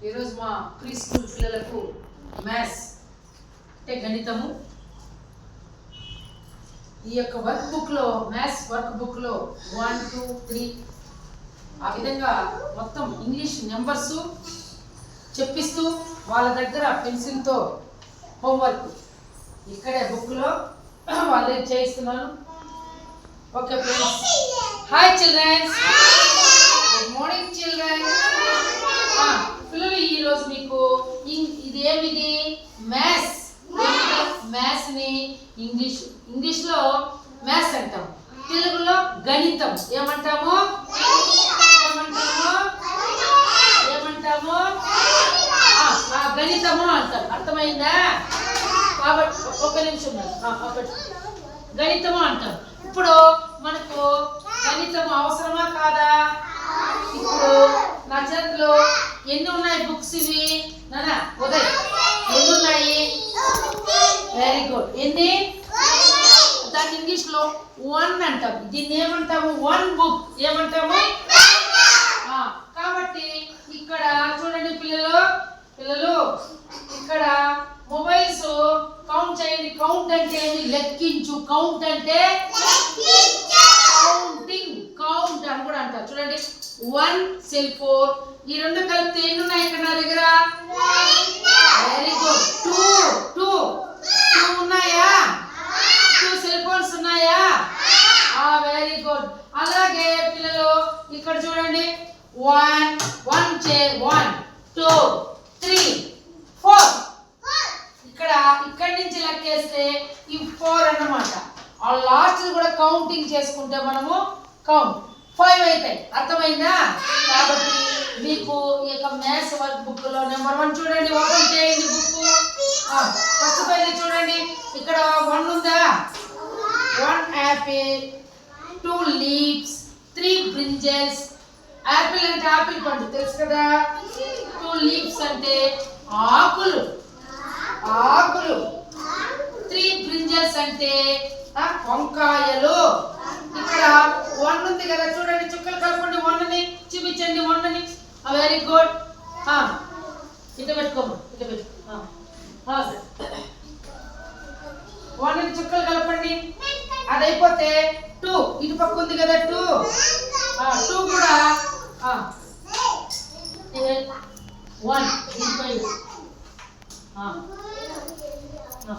ఈరోజు మా pre school పిల్లలకు మ్యాథ్స్ అంటే గణితము ఈ యొక్క వర్క్ బుక్లో మ్యాథ్స్ వర్క్ బుక్లో 1, 2, 3 ఆ విధంగా మొత్తం ఇంగ్లీష్ నెంబర్స్ చెప్పిస్తూ వాళ్ళ దగ్గర పెన్సిల్తో హోంవర్క్ ఇక్కడే బుక్లో వాళ్ళే చేయిస్తున్నాను. Okay friends, hi childrens, good morning children. పిల్లలు ఈరోజు మీకు ఇది ఏమిది మ్యాథ్స్. మ్యాథ్స్ని ఇంగ్లీష్లో మ్యాథ్స్ అంటాం, తెలుగులో గణితం ఏమంటాము గణితము అంటాం. అర్థమైందా? కాబట్టి ఒక నిమిషం గణితము అంటాం. ఇప్పుడు మనకు గణితం అవసరమా కాదా? ఇప్పుడు నా చేతిలో ఎన్ని ఉన్నాయి బుక్స్? ఇవి నానా ఉదయ్ ఎన్ని ఉన్నాయి? Very good. ఎన్ని? దాని ఇంగ్లీష్లో 1 అంటాం. దీన్ని ఏమంటాము? 1 బుక్ ఏమంటాము? కాబట్టి ఇక్కడ చూడండి పిల్లలు ఇక్కడ మొబైల్స్ కౌంట్ చేయండి. కౌంట్ అంటే లెక్కించు. కౌంట్ అంటే కౌంటింగ్, కౌంట్ అని కూడా అంటారు. చూడండి 1 సెల్ ఫోన్, ఈ రెండు కలిపితే ఎన్ని ఉన్నాయి ఇక్కడ నా దగ్గర? Very good. 2 ఉన్నాయా? 2 సెల్ ఫోన్స్ ఉన్నాయా? Very good. అలాగే పిల్లలు ఇక్కడ చూడండి 1 2 3 4 ఇక్కడి నుంచి లెక్కేస్తే ఈ 4 అన్నమాట. ఆ లాస్ట్ కూడా కౌంటింగ్ చేసుకుంటే మనము కౌంట్ 5 అవుతాయి. అర్థమైందా? కాబట్టి మీకు ఈ యొక్క మ్యాథ్స్ వర్క్ బుక్ లో నెంబర్ 1 చూడండి, ఓపెన్ చేయండి బుక్. ఫస్ట్ పేజీ చూడండి, ఇక్కడ 1 ఉందా? 1 యాపిల్, 2 లీవ్స్, 3 బ్రింజల్స్. యాపిల్ అంటే ఆపిల్ పండు తెలుసు కదా. 2 లీవ్స్ అంటే ఆకులు. 3 బ్రింజల్స్ అంటే వంకాయలు. ఇక్కడ 1 ఉంది కదా, చూడండి చుక్కలు కలపండి. 1ని చూపించండి. 1ని వెరీ గుడ్. ఇటు పెట్టుకోమా, ఇటు పెట్టు. 1ని చుక్కలు కలపండి. అది అయిపోతే 2 ఇటు పక్క ఉంది కదా. 2 కూడా 1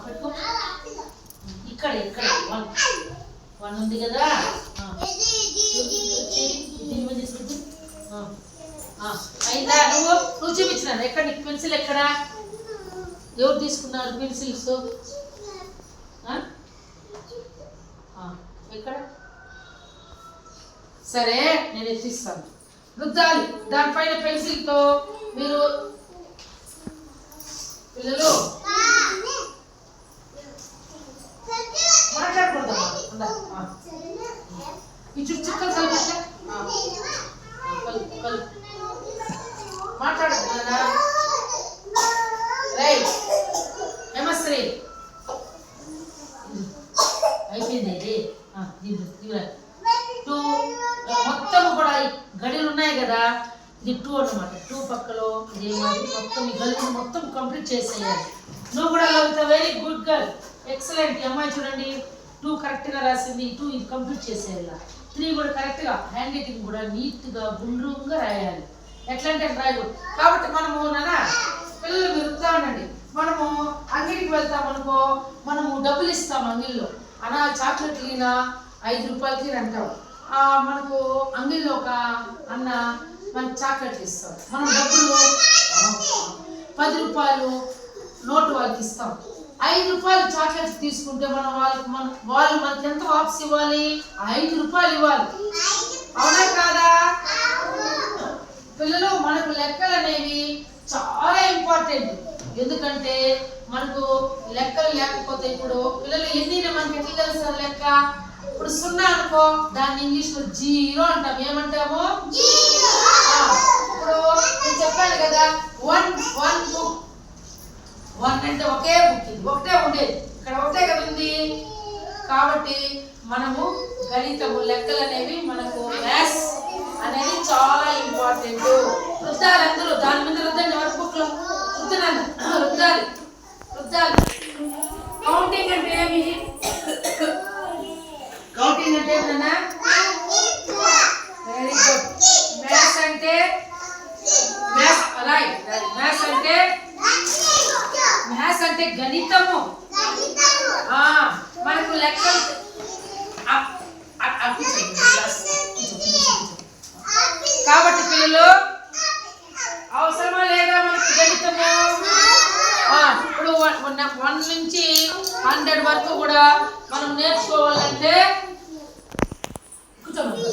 పెట్టుకో. ఇక్కడ 1 ఉంది కదా. అయిందా? నువ్వు చూపించినాను. ఎక్కడ నీకు పెన్సిల్? ఎక్కడ ఎవరు తీసుకున్నారు పెన్సిల్స్? ఎక్కడ? సరే నేను ఎత్తిస్తాను. రుద్దాలి దానిపైన పెన్సిల్తో. మీరు పిల్లలు మాట్లాడకూడదమ్మా. ఈ చుక్కలు కలిపి మాట్లాడకూడదా? రైట్ హేమశ్రీ అయిపోయింది. ఇది 2 మొత్తం కూడా గడిలు ఉన్నాయి కదా. ఇది 2 అన్నమాట. 2 పక్కలో ఇదే మొత్తం ఈ గడిని మొత్తం కంప్లీట్ చేసేయాలి. నువ్వు కూడా లలిత వెరీ గుడ్ గర్ల్, ఎక్సలెంట్. అమ్మాయి చూడండి 2 కరెక్ట్గా రాసింది. 2 ఇది కంప్లీట్ చేసేయాలి. 3 కూడా కరెక్ట్గా హ్యాండ్ రైటింగ్ కూడా నీట్గా గుండ్రంగా రాయాలి. ఎట్లా అంటే రాయకూడదు. కాబట్టి మనము పిల్లలు విరుపుతా ఉండండి. మనము అంగడికి వెళ్తామనుకో, మనము డబ్బులు ఇస్తాం అంగిల్లో. అన్నా చాక్లెట్ లీనా 5 రూపాయలకి అంటాం. మనకు అంగిల్లో ఒక అన్న మనకు చాక్లెట్లు ఇస్తాం. మనం డబ్బులు 10 రూపాయలు నోటు వాళ్ళకి ఇస్తాం. 5 రూపాయలు చాక్లెట్స్ తీసుకుంటే వాళ్ళు మనకి ఎంత వాపస్ ఇవ్వాలి? 5 రూపాయలు ఇవ్వాలి. అవునా కాదా? పిల్లలు మనకు లెక్కలు అనేవి చాలా ఇంపార్టెంట్. ఎందుకంటే మనకు లెక్కలు లేకపోతే ఇప్పుడు పిల్లలు ఎన్ని మనకి ఎట్లా తెలుస్తారు లెక్క? ఇప్పుడు 0 అనుకో, దాన్ని ఇంగ్లీష్లో 0 అంటాం. ఏమంటాము? ఇప్పుడు నేను చెప్పాను కదా 1 బుక్. 1 అంటే ఒకే బుక్. ఇది ఒకటే ఉండేది, ఇక్కడ ఒకటే కదా ఉంది. కాబట్టి మనము గణితము లెక్కలు అనేవి మనకు మ్యాథ్స్ అనేది చాలా ఇంపార్టెంట్. రుద్దాలి అందరూ దాని మీద రుద్దండి. అంటే ఏమన్నా వెరీ గుడ్. మ్యాథ్స్ అంటే మ్యాథ్స్ అంటే గణితము. మనకు లెక్కలు కాబట్టి పిల్లలు అవసరమా లేదా మనకు గణితము? ఇప్పుడు 1 నుంచి 100 వరకు కూడా మనం నేర్చుకోవాలంటే కూర్చోండి.